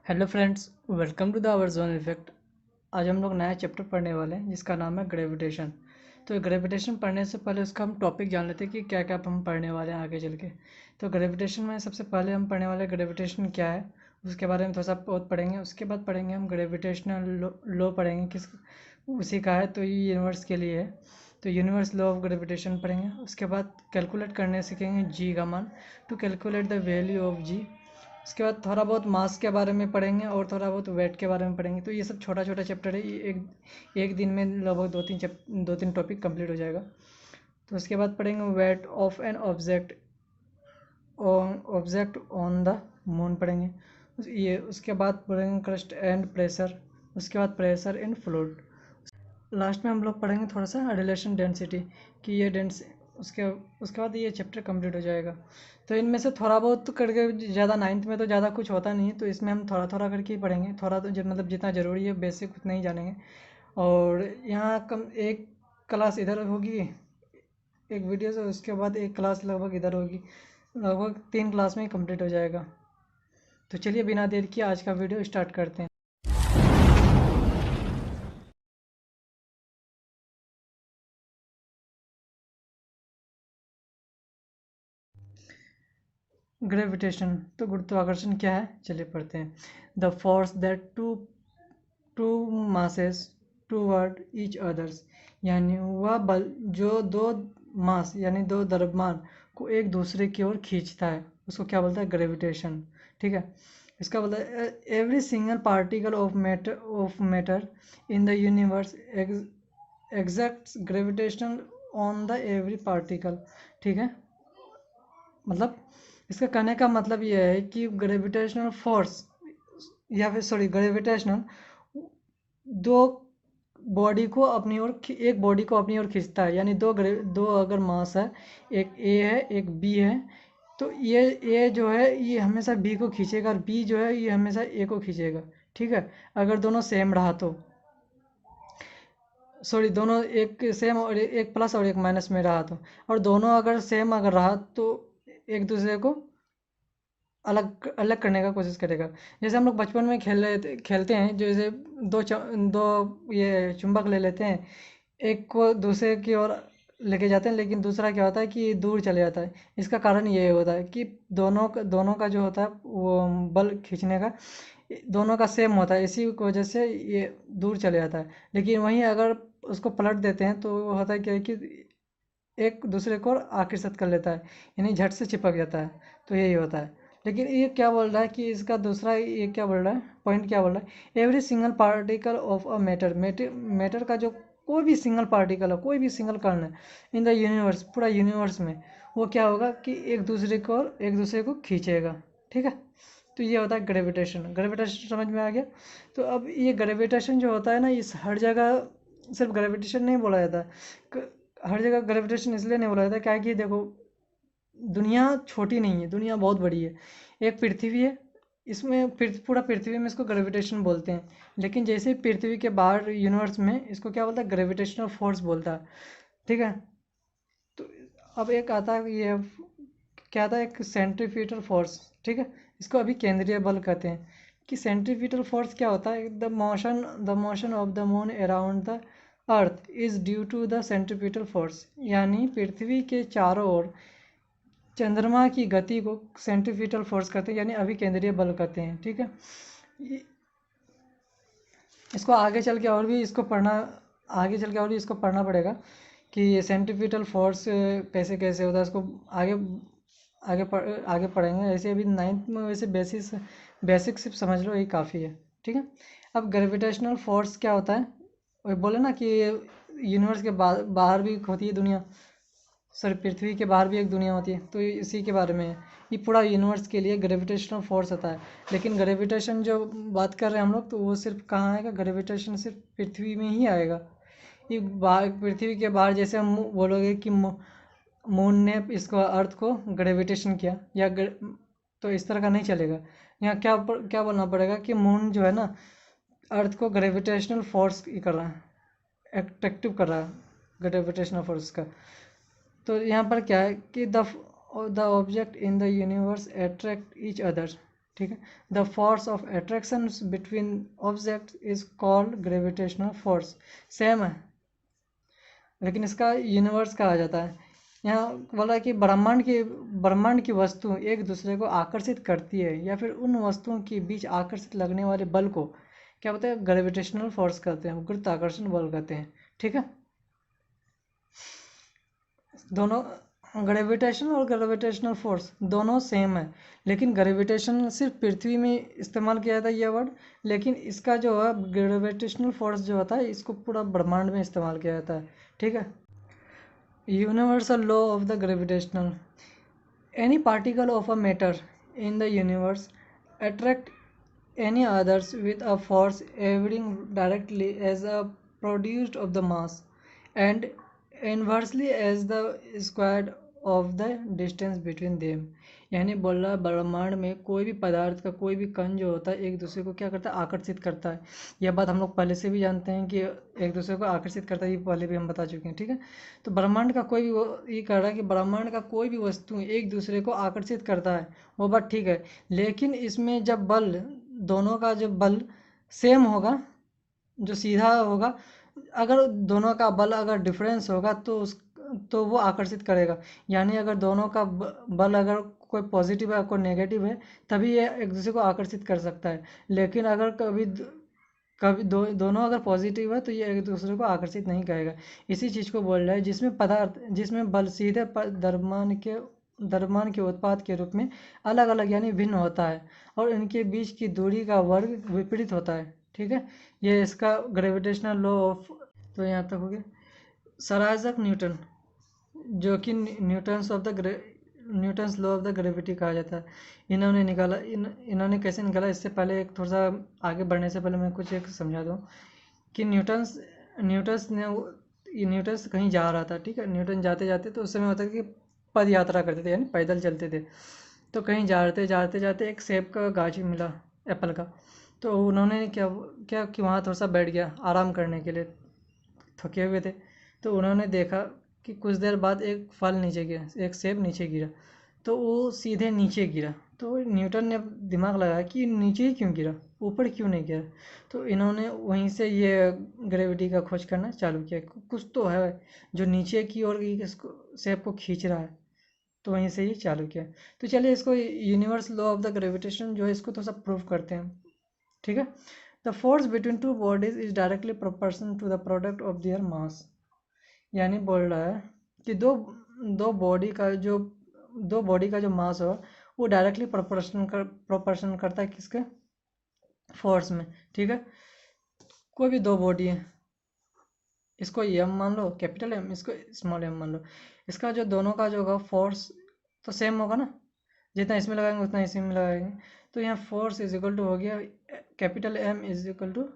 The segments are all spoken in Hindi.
Hello friends, welcome to the our zone effect. आज हम लोग नया चैप्टर पढ़ने वाले हैं जिसका नाम है ग्रेविटेशन। तो ग्रेविटेशन पढ़ने से पहले उसका हम टॉपिक जान लेते हैं कि क्या क्या हम पढ़ने वाले हैं आगे चल के। तो ग्रेविटेशन में सबसे पहले हम पढ़ने वाले ग्रेविटेशन क्या है उसके बारे में थोड़ा सा बहुत पढ़ेंगे। उसके बाद पढ़ेंगे हम ग्रेविटेशनल लॉ पढ़ेंगे किस उसी का है, तो ये यूनिवर्स के लिए है। तो यूनिवर्स लॉ ऑफ ग्रेविटेशन पढ़ेंगे। उसके बाद कैलकुलेट करने सीखेंगे जी का मान, to calculate the value of जी। उसके बाद थोड़ा बहुत मास के बारे में पढ़ेंगे और थोड़ा बहुत वेट के बारे में पढ़ेंगे। तो ये सब छोटा छोटा चैप्टर है, ये एक दिन में लगभग दो तीन टॉपिक कंप्लीट हो जाएगा। तो उसके बाद पढ़ेंगे weight of an object on the moon पढ़ेंगे। ये उसके बाद पढ़ेंगे क्रस्ट एंड प्रेशर। उसके बाद प्रेशर इन फ्लूइड। लास्ट में हम लोग पढ़ेंगे थोड़ा सा रिलेशन डेंसिटी कि ये डेंस उसके उसके बाद ये चैप्टर कंप्लीट हो जाएगा। तो इनमें से थोड़ा बहुत तो करके, ज़्यादा नाइन्थ में तो ज़्यादा कुछ होता नहीं है, तो इसमें हम थोड़ा थोड़ा करके ही पढ़ेंगे। थोड़ा तो मतलब जितना ज़रूरी है बेसिक उतना ही जानेंगे। और यहाँ कम एक क्लास इधर होगी, एक वीडियो से उसके बाद एक क्लास लगभग इधर होगी। लगभग 3 क्लास में ही कंप्लीट हो जाएगा। तो चलिए बिना देर किए आज का वीडियो स्टार्ट करते हैं। ग्रेविटेशन तो गुरुत्वाकर्षण क्या है, चलिए पढ़ते हैं। The force that two masses toward each others, यानी वह बल जो दो मास यानी दो द्रव्यमान को एक दूसरे की ओर खींचता है, उसको क्या बोलता है, ग्रेविटेशन। ठीक है। इसका बोलता है every single particle of matter in the universe exact gravitation on the every particle. ठीक है। मतलब इसका कहने का मतलब यह है कि ग्रेविटेशनल फोर्स या फिर सॉरी ग्रेविटेशनल दो बॉडी को अपनी ओर एक बॉडी को अपनी ओर खींचता है। यानी दो अगर मास है, एक ए है एक बी है, तो ये ए जो है ये हमेशा बी को खींचेगा और बी जो है ये हमेशा ए को खींचेगा। ठीक है। अगर दोनों सेम रहा तो, सॉरी दोनों एक सेम और एक प्लस और एक माइनस में रहा तो, और दोनों अगर सेम अगर रहा तो एक दूसरे को अलग अलग करने का कोशिश करेगा। जैसे हम लोग बचपन में खेलते हैं, जैसे दो ये चुंबक ले लेते हैं, एक को दूसरे की ओर लेके जाते हैं, लेकिन दूसरा क्या होता है कि दूर चले जाता है। इसका कारण ये होता है कि दोनों का जो होता है वो बल खींचने का दोनों का सेम होता है, इसी वजह से ये दूर चले जाता है। लेकिन वहीं अगर उसको पलट देते हैं तो वो होता है क्या है कि एक दूसरे को आकर्षित कर लेता है, यानी झट से चिपक जाता है। तो यही होता है। लेकिन ये क्या बोल रहा है कि इसका दूसरा ये क्या बोल रहा है, पॉइंट क्या बोल रहा है, every single particle of a matter का जो कोई भी सिंगल पार्टिकल है, कोई भी सिंगल कण है इन द यूनिवर्स, पूरा यूनिवर्स में, वो क्या होगा कि एक दूसरे को खींचेगा। ठीक है। तो ये होता है ग्रेविटेशन। ग्रेविटेशन समझ में आ गया। तो अब ये ग्रेविटेशन जो होता है ना, इस हर जगह सिर्फ ग्रेविटेशन नहीं बोला जाता है। हर जगह ग्रेविटेशन इसलिए नहीं बोला जाता क्या कि देखो, दुनिया छोटी नहीं है, दुनिया बहुत बड़ी है। एक पृथ्वी है, इसमें पूरा पृथ्वी में इसको ग्रेविटेशन बोलते हैं। लेकिन जैसे ही पृथ्वी के बाहर यूनिवर्स में इसको क्या बोलता है, ग्रेविटेशनल फोर्स बोलता है। ठीक है। तो अब एक आता है ये क्या आता है, एक सेंट्रीफ्यूगल फोर्स। ठीक है। इसको अभी केंद्रीय बल कहते हैं। कि सेंट्रीफ्यूगल फोर्स क्या होता है, the motion of the moon around the earth is due to the centrifugal force, यानी पृथ्वी के चारों ओर चंद्रमा की गति को सेंट्रीफ्यूगल फोर्स कहते हैं, यानी अभिकेंद्रीय बल कहते हैं। ठीक है। इसको आगे चल के और भी इसको पढ़ना आगे चल के और भी इसको पढ़ना पड़ेगा कि ये सेंट्रीफ्यूगल फोर्स कैसे कैसे होता है। इसको आगे आगे पढ़ेंगे। ऐसे अभी नाइन्थ में वैसे बेसिक सिर्फ समझ लो, यही काफ़ी है। ठीक है। अब ग्रेविटेशनल फोर्स क्या होता है, वो बोले ना कि यूनिवर्स के बाहर भी होती है दुनिया, सर पृथ्वी के बाहर भी एक दुनिया होती है, तो ये इसी के बारे में है। ये पूरा यूनिवर्स के लिए ग्रेविटेशनल फोर्स होता है। लेकिन ग्रेविटेशन जो बात कर रहे हैं हम लोग, तो वो सिर्फ कहाँ आएगा, ग्रेविटेशन सिर्फ पृथ्वी में ही आएगा। ये बाहर पृथ्वी के बाहर जैसे हम बोलोगे कि मून ने इसको अर्थ को ग्रेविटेशन किया तो इस तरह का नहीं चलेगा। यहाँ क्या बोलना पड़ेगा कि मून जो है ना, अर्थ को ग्रेविटेशनल फोर्स कर रहा है, एट्रैक्टिव कर रहा है ग्रेविटेशनल फोर्स का। तो यहाँ पर क्या है कि the object in the universe attract each other. ठीक है। The force of attraction between object is called gravitational force. Same है, लेकिन इसका यूनिवर्स कहा जाता है। यहाँ बोला कि ब्रह्मांड की वस्तु एक दूसरे को आकर्षित करती है, या फिर उन वस्तुओं के बीच आकर्षित लगने वाले बल को क्या बोलते हैं, ग्रेविटेशनल फोर्स कहते हैं, गुरुत्वाकर्षण बल कहते हैं। ठीक है, दोनों ग्रेविटेशन और ग्रेविटेशनल फोर्स दोनों सेम है, लेकिन ग्रेविटेशन सिर्फ पृथ्वी में इस्तेमाल किया जाता है ये वर्ड, लेकिन इसका जो है ग्रेविटेशनल फोर्स जो होता है इसको पूरा ब्रह्मांड में इस्तेमाल किया जाता है। ठीक है, universal law of the gravitational, any particle of a matter in the universe attract any others with a force varying directly as a produced of the mass and inversely as the square of the distance between them। यानी बोल रहा है ब्रह्मांड में कोई भी पदार्थ का कोई भी कण जो होता है एक दूसरे को क्या करता है, आकर्षित करता है। यह बात हम लोग पहले से भी जानते हैं कि एक दूसरे को आकर्षित करता है, ये पहले भी हम बता चुके हैं। ठीक है, तो ब्रह्मांड का कोई भी ये कह रहा है कि ब्रह्मांड का कोई भी वस्तु एक दूसरे को आकर्षित करता है, वो बात ठीक है, लेकिन इसमें जब बल दोनों का जो बल सेम होगा, जो सीधा होगा, अगर दोनों का बल अगर डिफरेंस होगा तो वो आकर्षित करेगा। यानी अगर दोनों का बल अगर कोई पॉजिटिव है कोई नेगेटिव है तभी ये एक दूसरे को आकर्षित कर सकता है, लेकिन अगर कभी दोनों अगर पॉजिटिव है तो ये एक दूसरे को आकर्षित नहीं करेगा। इसी चीज़ को बोल रहा है जिसमें बल सीधे द्रव्यमान के उत्पाद के रूप में अलग अलग यानी भिन्न होता है और इनके बीच की दूरी का वर्ग विपरीत होता है। ठीक है, ये इसका ग्रेविटेशनल लॉ ऑफ, तो यहाँ तक हो गया। सर आइजैक न्यूटन, जो कि Newton's law of the gravity कहा जाता है, इन्होंने कैसे निकाला, इससे पहले एक थोड़ा सा आगे बढ़ने से पहले मैं कुछ एक समझा दूँ कि न्यूटन्स कहीं जा रहा था। ठीक है, न्यूटन जाते जाते तो उस समय होता है कि पद यात्रा करते थे यानी पैदल चलते थे, तो कहीं जाते जाते एक सेब का गाछ मिला, एप्पल का, तो उन्होंने क्या क्या कि वहाँ थोड़ा सा बैठ गया आराम करने के लिए, थके हुए थे। तो उन्होंने देखा कि कुछ देर बाद एक फल नीचे गिरा, एक सेब नीचे गिरा, तो वो सीधे नीचे गिरा। तो न्यूटन ने दिमाग लगाया कि नीचे ही क्यों गिरा, ऊपर क्यों नहीं गिरा। तो इन्होंने वहीं से ये ग्रेविटी का खोज करना चालू किया, कुछ तो है जो नीचे की ओर इसको सेब को खींच रहा है, तो वहीं से ये चालू किया। तो चलिए इसको universe law of the gravitation जो है इसको थोड़ा सा प्रूव करते हैं। ठीक है, the force between two bodies is directly proportional to the product of their mass. यानी बोल रहा है कि दो बॉडी का जो मास हो वो डायरेक्टली प्रोपोर्शन करता है किसके, फोर्स में। ठीक है, कोई भी दो बॉडी है, इसको एम मान लो कैपिटल एम, इसको स्मॉल एम मान लो, इसका जो दोनों का जो होगा फोर्स तो सेम होगा ना, जितना इसमें लगाएंगे उतना इसमें लगाएंगे। तो यहाँ फोर्स इज इक्वल टू हो गया capital M is equal to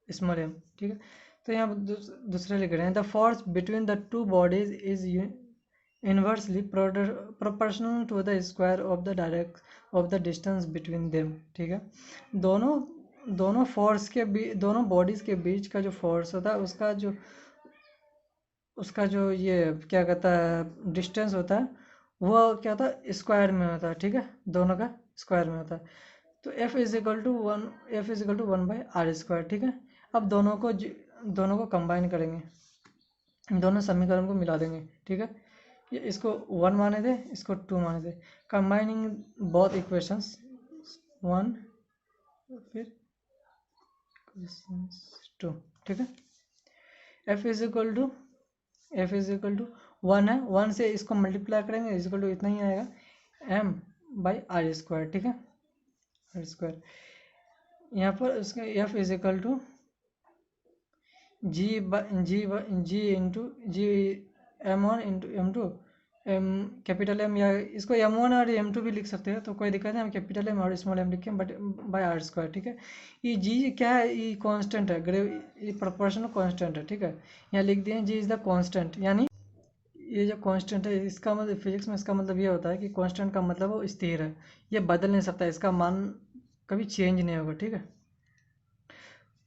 small m. ठीक है, तो यहाँ दूसरे लिख रहे हैं the force between the two bodies is inversely proportional to the square of the distance between them. ठीक है, दोनों फोर्स के दोनों बॉडीज के बीच का जो फोर्स होता है उसका जो ये क्या कहता है डिस्टेंस होता है वो क्या होता है, स्क्वायर में होता है। ठीक है, दोनों का स्क्वायर में होता है। तो F is equal to 1/r²। ठीक है, अब दोनों को कंबाइन करेंगे, दोनों समीकरण को मिला देंगे। ठीक है, ये इसको 1 माने थे, इसको 2 माने थे, कंबाइनिंग बोथ इक्वेशंस 1 फिर 2। ठीक है, F इज इक्वल टू 1 है, 1 से इसको मल्टीप्लाई करेंगे इज इक्वल टू इतना ही आएगा m/r²। ठीक है, r², यहाँ पर उसका F is equal to G m1 into m2 capital M, या इसको m1 और m2 भी लिख सकते हैं, तो कोई दिक्कत नहीं, हम कैपिटल एम और स्मॉल एम लिखें बट r²। ठीक है, ये जी क्या है, ये कांस्टेंट है, ये प्रोपोर्शनल कांस्टेंट है। ठीक है, यहाँ लिख दिए जी इज द कांस्टेंट, यानी ये जो कांस्टेंट है इसका मतलब फिजिक्स में इसका मतलब ये होता है कि कांस्टेंट का मतलब वो स्थिर है, ये बदल नहीं सकता, इसका मान कभी चेंज नहीं होगा। ठीक है,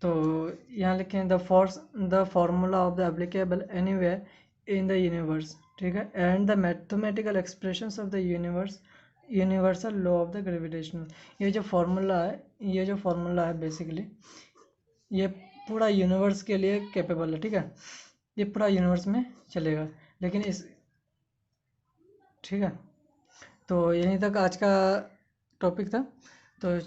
तो यहाँ लिखें the formula of the applicable anywhere in the universe. ठीक है, and the mathematical expressions of the universe universal law of the gravitational, ये जो फॉर्मूला है बेसिकली ये पूरा यूनिवर्स के लिए कैपेबल है, ठीक है, ये पूरा यूनिवर्स में चलेगा। लेकिन इस ठीक है, तो यहीं तक आज का टॉपिक था। तो